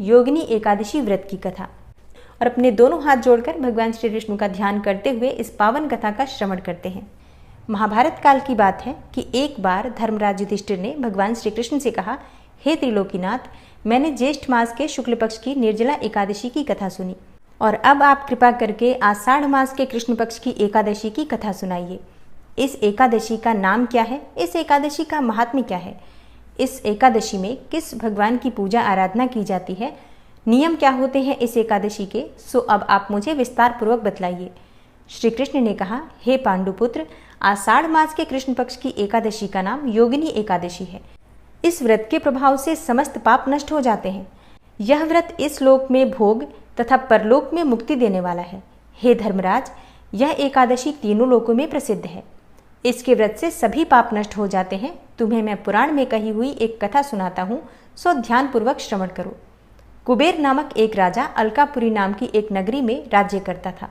योगिनी एकादशी व्रत की कथा। और अपने दोनों हाथ जोड़कर भगवान श्री कृष्ण का ध्यान करते हुए इस पावन कथा का श्रवण करते हैं। महाभारत काल की बात है कि एक बार धर्मराज युधिष्ठिर ने भगवान श्री कृष्ण से कहा, हे त्रिलोकीनाथ, मैंने ज्येष्ठ मास के शुक्ल पक्ष की निर्जला एकादशी की कथा सुनी और अब आप कृपा करके आषाढ़ मास के कृष्ण पक्ष की एकादशी की कथा सुनाइए। इस एकादशी का नाम क्या है? इस एकादशी का महात्म्य क्या है? इस एकादशी में किस भगवान की पूजा आराधना की जाती है? नियम क्या होते हैं इस एकादशी के? सो अब आप मुझे विस्तार पूर्वक बतलाइए। श्री कृष्ण ने कहा, हे पांडुपुत्र, आषाढ़ मास के कृष्ण पक्ष की एकादशी का नाम योगिनी एकादशी है। इस व्रत के प्रभाव से समस्त पाप नष्ट हो जाते हैं। यह व्रत इस लोक में भोग तथा परलोक में मुक्ति देने वाला है। हे धर्मराज, यह एकादशी तीनों लोकों में प्रसिद्ध है। इसके व्रत से सभी पाप नष्ट हो जाते हैं। तुम्हें मैं पुराण में कही हुई एक कथा सुनाता हूँ, सो ध्यान पूर्वक श्रवण करो। कुबेर नामक एक राजा अलकापुरी नाम की एक नगरी में राज्य करता था।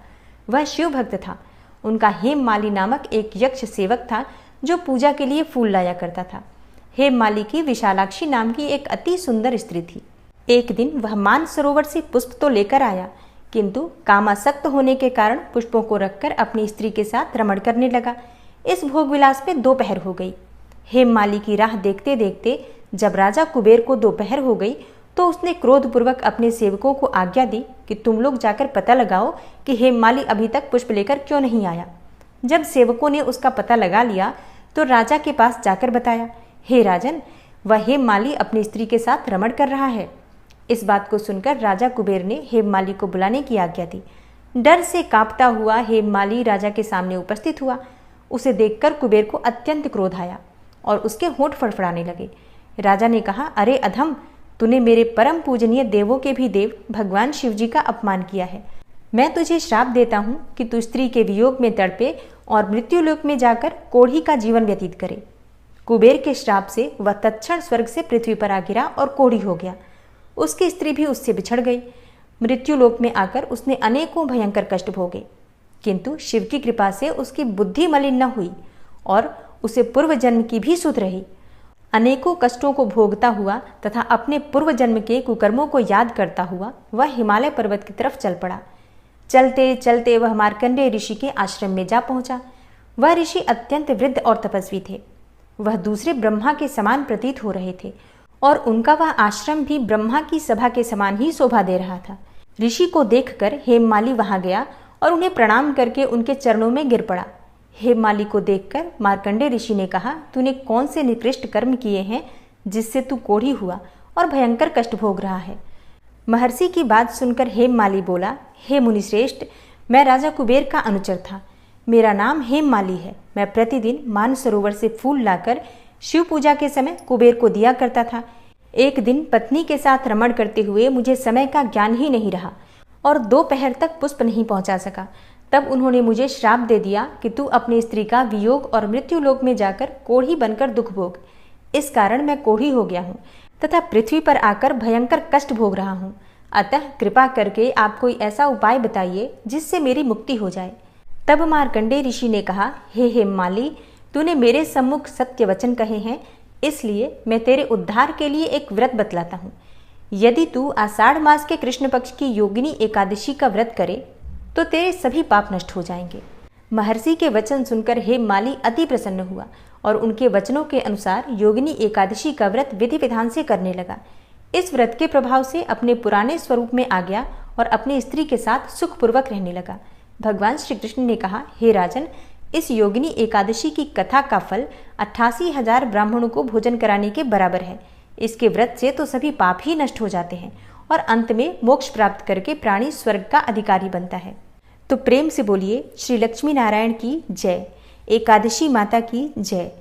वह शिव भक्त था। उनका हेममाली नामक एक यक्ष सेवक था जो पूजा के लिए फूल लाया करता था। हेममाली की विशालाक्षी नाम की एक अति सुंदर स्त्री थी। एक दिन वह मानसरोवर से पुष्प तो लेकर आया, किंतु कामासक्त होने के कारण पुष्पों को रखकर अपनी स्त्री के साथ रमण करने लगा। इस भोगविलास में दोपहर हो गई। हेममाली की राह देखते देखते जब राजा कुबेर को दोपहर हो गई तो उसने क्रोधपूर्वक अपने सेवकों को आज्ञा दी कि तुम लोग जाकर पता लगाओ कि हेममाली अभी तक पुष्प लेकर क्यों नहीं आया। जब सेवकों ने उसका पता लगा लिया तो राजा के पास जाकर बताया, हे राजन, वह हेममाली अपनी स्त्री के साथ रमण कर रहा है। इस बात को सुनकर राजा कुबेर ने हेममाली को बुलाने की आज्ञा दी। डर से कांपता हुआ हेममाली राजा के सामने उपस्थित हुआ। उसे देखकर कुबेर को अत्यंत क्रोध आया और उसके होंठ फड़फड़ाने लगे। राजा ने कहा, अरे अधम, तूने मेरे परम पूजनीय देवों के भी देव भगवान शिव जी का अपमान किया है। मैं तुझे श्राप देता हूँ कि तू स्त्री के वियोग में तड़पे और मृत्युलोक में जाकर कोढ़ी का जीवन व्यतीत करे। कुबेर के श्राप से वह तत्क्षण स्वर्ग से पृथ्वी पर आ गिरा और कोढ़ी हो गया। उसकी स्त्री भी उससे बिछड़ गई। मृत्युलोक में आकर उसने अनेकों भयंकर कष्ट भोगे, किंतु शिव की कृपा से उसकी बुद्धि मलिन न हुई और उसे पूर्व जन्म की भी सुध रही। अनेकों कष्टों को भोगता हुआ तथा अपने पूर्व जन्म के कुकर्मों को याद करता हुआ वह हिमालय पर्वत की तरफ चल पड़ा। चलते चलते वह मार्कंडेय ऋषि के आश्रम में जा पहुंचा। वह ऋषि अत्यंत वृद्ध और तपस्वी थे। वह दूसरे ब्रह्मा के समान प्रतीत हो रहे थे और उनका वह आश्रम भी ब्रह्मा की सभा के समान ही शोभा दे रहा था। ऋषि को देखकर हेममाली वहां गया और उन्हें प्रणाम करके उनके चरणों में गिर पड़ा। हेममाली को देखकर मार्कंडेय ऋषि ने कहा, तूने कौन से निकृष्ट कर्म किए हैं जिससे तू कोढ़ी हुआ और भयंकर कष्ट भोग रहा है? महर्षि की बात सुनकर हेममाली बोला, हे मुनिश्रेष्ठ, मैं राजा कुबेर का अनुचर था। मेरा नाम हेममाली है। मैं प्रतिदिन मानसरोवर से फूल लाकर शिव पूजा के समय कुबेर को दिया करता था। एक दिन पत्नी के साथ रमण करते हुए मुझे समय का ज्ञान ही नहीं रहा और दोपहर तक पुष्प नहीं पहुंचा सका। तब उन्होंने मुझे श्राप दे दिया कि तू अपनी स्त्री का वियोग और मृत्युलोक में जाकर कोढ़ी बनकर दुख भोग। इस कारण मैं कोढ़ी हो गया हूँ तथा पृथ्वी पर आकर भयंकर कष्ट भोग रहा हूँ। अतः कृपा करके आप कोई ऐसा उपाय बताइए जिससे मेरी मुक्ति हो जाए। तब मार्कंडेय ऋषि ने कहा, हे हेममाली, तूने मेरे सम्मुख सत्य वचन कहे हैं, इसलिए मैं तेरे उद्धार के लिए एक व्रत बतलाता हूँ। यदि तू आषाढ़ मास के कृष्ण पक्ष की योगिनी एकादशी का व्रत करे तो तेरे सभी पाप नष्ट हो जाएंगे। महर्षि के वचन सुनकर हेममाली अति प्रसन्न हुआ और उनके वचनों के अनुसार योगिनी एकादशी का व्रत विधि विधान से करने लगा। इस व्रत के प्रभाव से अपने पुराने स्वरूप में आ गया और अपनी स्त्री के साथ सुखपूर्वक रहने लगा। भगवान श्री कृष्ण ने कहा, हे राजन, इस योगिनी एकादशी की कथा का फल 88,000 ब्राह्मणों को भोजन कराने के बराबर है। इसके व्रत से तो सभी पाप ही नष्ट हो जाते हैं और अंत में मोक्ष प्राप्त करके प्राणी स्वर्ग का अधिकारी बनता है। तो प्रेम से बोलिए, श्री लक्ष्मी नारायण की जय, एकादशी माता की जय।